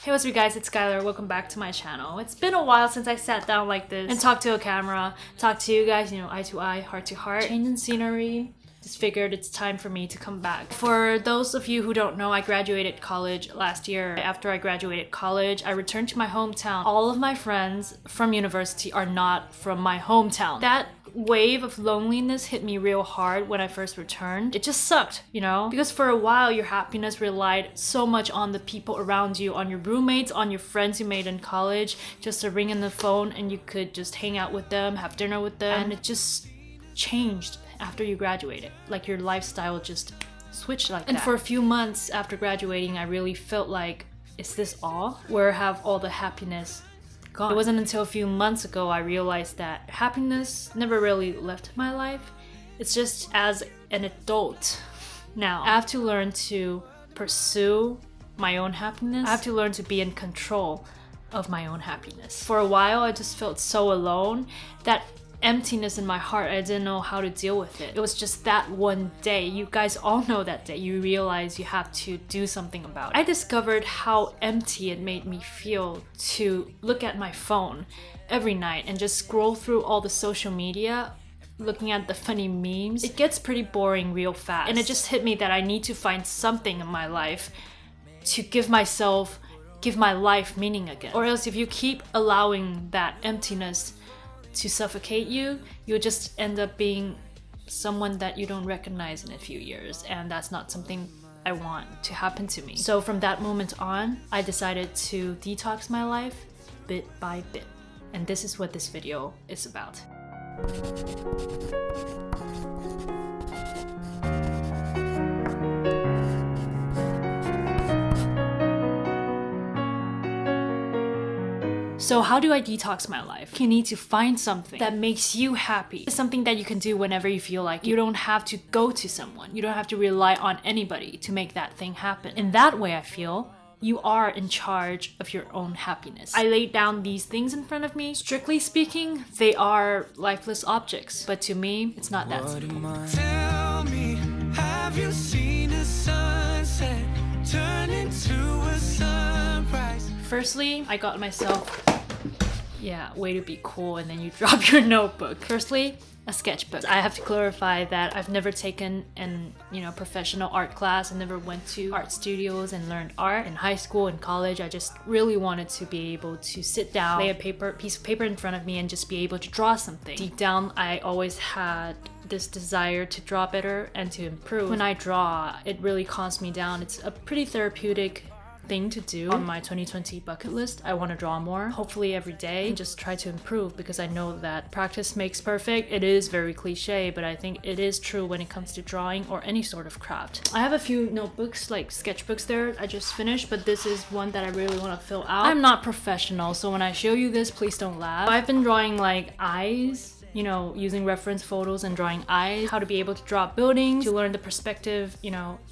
Hey, what's up you guys, it's Skylar. Welcome back to my channel. It's been a while since I sat down like this and talked to a camera, talked to you guys, eye to eye, heart to heart. Changing scenery. Just figured it's time for me to come back. For those of you who don't know, I graduated college last year. After I graduated college, I returned to my hometown. All of my friends from university are not from my hometown. That wave of loneliness hit me real hard when I first returned. It just sucked, because for a while your happiness relied so much on the people around you, on your roommates, on your friends you made in college, just to ring in the phone and you could just hang out with them, have dinner with them, and it just changed after you graduated. Like your lifestyle just switched like that. And for a few months after graduating, I really felt like, is this all? Where have all the happiness gone? It wasn't until a few months ago I realized that happiness never really left my life. It's just as an adult now, I have to learn to pursue my own happiness. I have to learn to be in control of my own happiness. For a while, I just felt so alone, that emptiness in my heart, I didn't know how to deal with it. It was just that one day, you guys all know that day, you realize you have to do something about it. I discovered how empty it made me feel to look at my phone every night and just scroll through all the social media, looking at the funny memes. It gets pretty boring real fast. And it just hit me that I need to find something in my life to give my life meaning again. Or else if you keep allowing that emptiness to suffocate you, you'll just end up being someone that you don't recognize in a few years, and that's not something I want to happen to me. So from that moment on, I decided to detox my life bit by bit, and this is what this video is about. So how do I detox my life? You need to find something that makes you happy. Something that you can do whenever you feel like. You don't have to go to someone. You don't have to rely on anybody to make that thing happen. In that way, I feel you are in charge of your own happiness. I laid down these things in front of me. Strictly speaking, they are lifeless objects. But to me, it's not that simple. Tell me, have you seen a sunset turn into a sunrise? Firstly, I got myself, way to be cool, and then you drop your notebook. Firstly, a sketchbook. I have to clarify that I've never taken an professional art class. I never went to art studios and learned art. In high school and college, I just really wanted to be able to sit down, lay a piece of paper in front of me and just be able to draw something. Deep down, I always had this desire to draw better and to improve. When I draw, it really calms me down. It's a pretty therapeutic thing to do. On my 2020 bucket list, I want to draw more, hopefully every day, and just try to improve, because I know that practice makes perfect. It is very cliche, but I think it is true when it comes to drawing or any sort of craft. I have a few notebooks, like sketchbooks there I just finished, but this is one that I really want to fill out. I'm not professional, so when I show you this, please don't laugh. I've been drawing like eyes, using reference photos and drawing eyes, how to be able to draw buildings, to learn the perspective,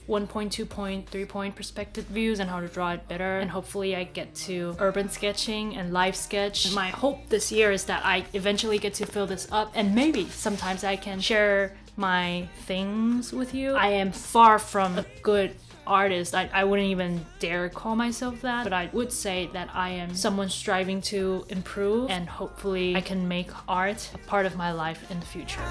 1 point, 2 point, 3 point perspective views, and how to draw it better. And hopefully I get to urban sketching and live sketch. And my hope this year is that I eventually get to fill this up, and maybe sometimes I can share my things with you. I am far from a good artist. I wouldn't even dare call myself that, but I would say that I am someone striving to improve, and hopefully I can make art a part of my life in the future.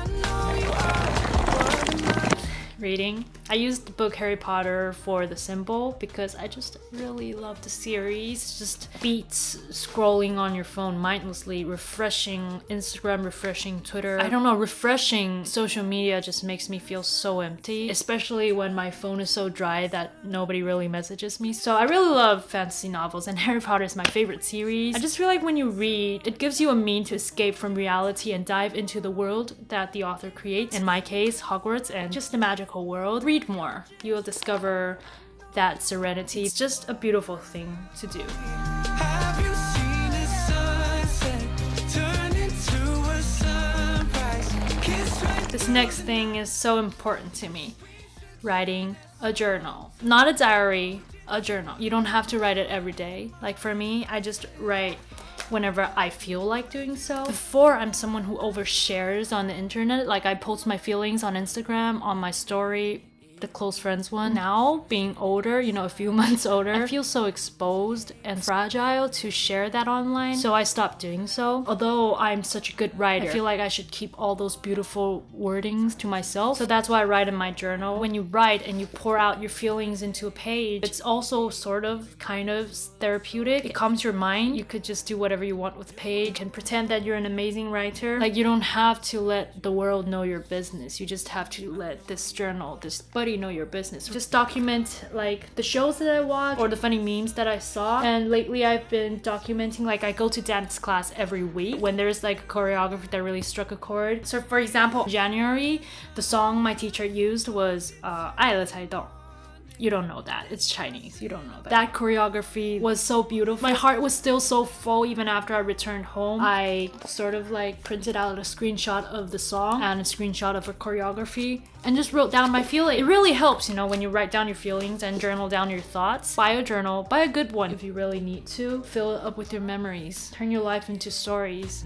Reading. I used the book Harry Potter for the symbol because I just really love the series. Just beats scrolling on your phone mindlessly, refreshing Instagram, refreshing Twitter. I don't know, refreshing social media just makes me feel so empty, especially when my phone is so dry that nobody really messages me. So I really love fantasy novels, and Harry Potter is my favorite series. I just feel like when you read, it gives you a means to escape from reality and dive into the world that the author creates. In my case, Hogwarts and just the magical world. Read more. You will discover that serenity. It's just a beautiful thing to do. Have you seen a sunset turn into a sunrise? This next thing is so important to me. Writing a journal. Not a diary, a journal. You don't have to write it every day. Like for me, I just write whenever I feel like doing so. Before, I'm someone who overshares on the internet. Like I post my feelings on Instagram, on my story, the close friends one. Now, being older, you know, a few months older, I feel so exposed and fragile to share that online, so I stopped doing so. Although I'm such a good writer, I feel like I should keep all those beautiful wordings to myself, so that's why I write in my journal. When you write and you pour out your feelings into a page, it's also sort of kind of therapeutic. It calms your mind. You could just do whatever you want with the page. You can pretend that you're an amazing writer. Like, you don't have to let the world know your business. You just have to let this journal, this buddy know your business. Just document like the shows that I watch or the funny memes that I saw. And lately I've been documenting, like, I go to dance class every week when there's like a choreography that really struck a chord. So for example, January, the song my teacher used was 爱了才懂. You don't know that. It's Chinese. You don't know that. That choreography was so beautiful. My heart was still so full even after I returned home. I sort of like printed out a screenshot of the song and a screenshot of a choreography and just wrote down my feeling. It really helps, you know, when you write down your feelings and journal down your thoughts. Buy a journal. Buy a good one if you really need to. Fill it up with your memories. Turn your life into stories.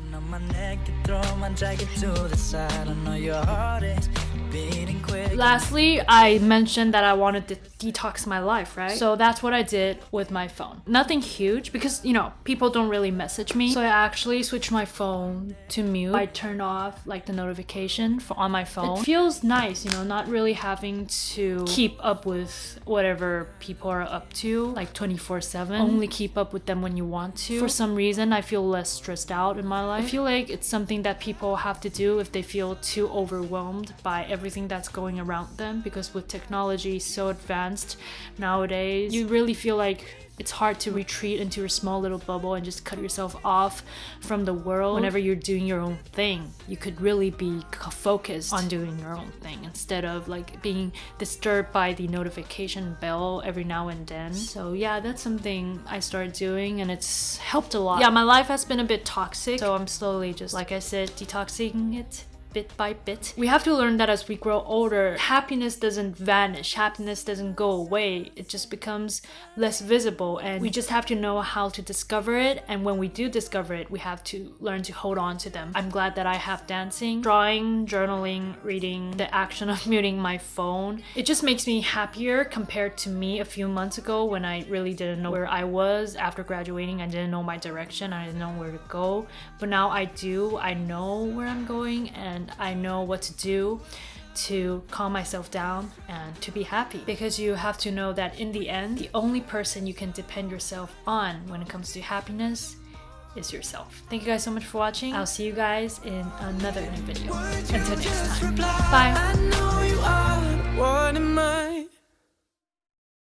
Lastly, I mentioned that I wanted to detox my life, right? So that's what I did with my phone. Nothing huge because, you know, people don't really message me. So I actually switched my phone to mute. I turned off like the notification on my phone. It feels nice, you know, not really having to keep up with whatever people are up to like 24/7. Only keep up with them when you want to. For some reason, I feel less stressed out in my life. I feel like it's something that people have to do if they feel too overwhelmed by everything that's going around them, because with technology so advanced nowadays, you really feel like it's hard to retreat into your small little bubble and just cut yourself off from the world. Whenever you're doing your own thing, you could really be focused on doing your own thing instead of like being disturbed by the notification bell every now and then. So yeah, that's something I started doing and it's helped a lot. Yeah, my life has been a bit toxic, so I'm slowly just, like I said, detoxing it bit by bit. We have to learn that as we grow older, happiness doesn't vanish, happiness doesn't go away, it just becomes less visible, and we just have to know how to discover it. And when we do discover it, we have to learn to hold on to them. I'm glad that I have dancing, drawing, journaling, reading, the action of muting my phone. It just makes me happier compared to me a few months ago when I really didn't know where I was after graduating. I didn't know my direction, I didn't know where to go, but now I do. I know where I'm going and I know what to do to calm myself down and to be happy, because you have to know that in the end, the only person you can depend yourself on when it comes to happiness is yourself. Thank you guys so much for watching. I'll see you guys in another new video. Until next time, bye.